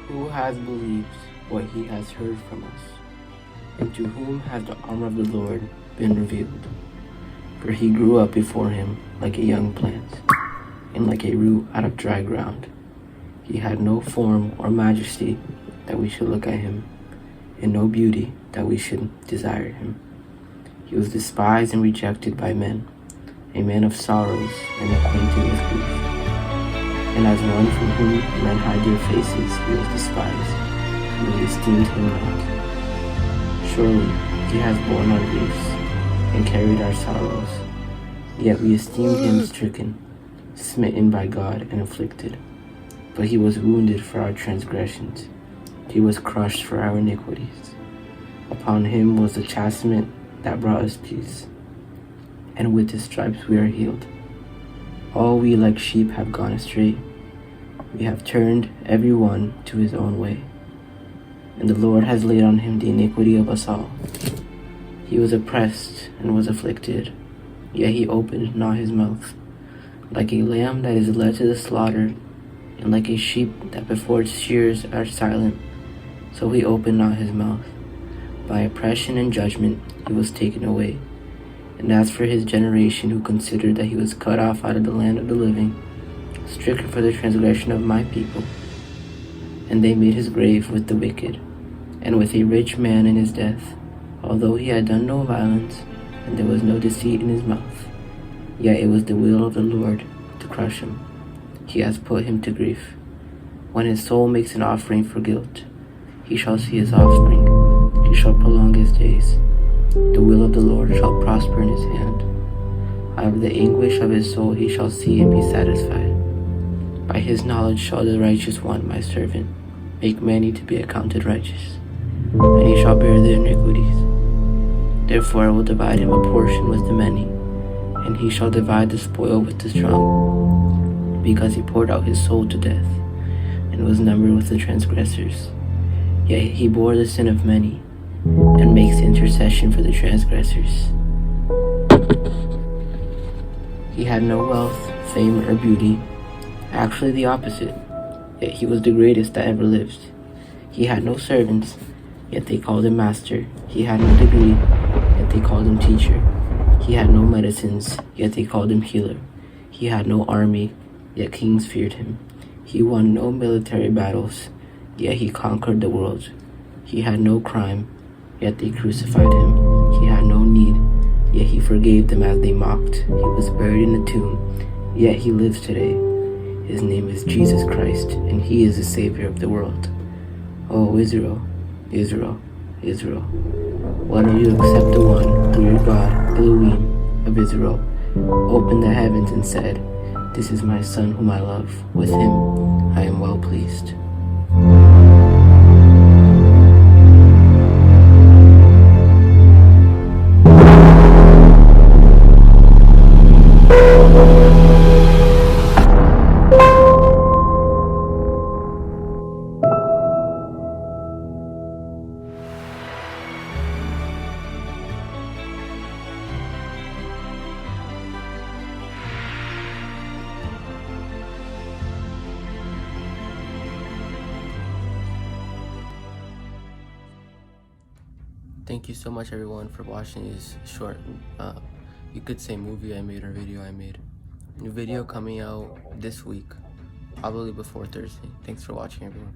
Who has believed what he has heard from us? And to whom has the arm of the Lord been revealed? For he grew up before him like a young plant, and like a root out of dry ground. He had no form or majesty that we should look at him, and no beauty that we should desire him. He was despised and rejected by men, a man of sorrows and acquainted with grief. And as one from whom men hide their faces, he was despised, and we esteemed him not. Surely he has borne our griefs and carried our sorrows, yet we esteemed him stricken, smitten by God, and afflicted. But he was wounded for our transgressions, he was crushed for our iniquities. Upon him was the chastisement that brought us peace, and with his stripes we are healed. All we like sheep have gone astray. We have turned every one to his own way, and the Lord has laid on him the iniquity of us all. He was oppressed and was afflicted, yet he opened not his mouth. Like a lamb that is led to the slaughter, and like a sheep that before its shears are silent, so he opened not his mouth. By oppression and judgment he was taken away. And as for his generation, who considered that he was cut off out of the land of the living, stricken for the transgression of my people. And they made his grave with the wicked, and with a rich man in his death, although he had done no violence, and there was no deceit in his mouth. Yet it was the will of the Lord to crush him. He has put him to grief. When his soul makes an offering for guilt, he shall see his offspring, he shall prolong his days. The will of the Lord shall prosper in his hand. Out of the anguish of his soul he shall see and be satisfied. By his knowledge shall the righteous one, my servant, make many to be accounted righteous, and he shall bear their iniquities. Therefore I will divide him a portion with the many, and he shall divide the spoil with the strong, because he poured out his soul to death, and was numbered with the transgressors. Yet he bore the sin of many, and makes intercession for the transgressors. He had no wealth, fame, or beauty, actually the opposite, yet he was the greatest that ever lived. He had no servants, yet they called him master. He had no degree, yet they called him teacher. He had no medicines, yet they called him healer. He had no army, yet kings feared him. He won no military battles, yet he conquered the world. He had no crime, yet they crucified him. He had no need, yet he forgave them as they mocked. He was buried in a tomb, yet he lives today. His name is Jesus Christ, and he is the Savior of the world. O Israel, Israel, Israel, why don't you accept the one who your God, Elohim of Israel, opened the heavens and said, "This is my son whom I love. With him I am well pleased." Thank you so much everyone for watching this short, you could say movie I made or video I made. New video coming out this week, probably before Thursday. Thanks for watching everyone.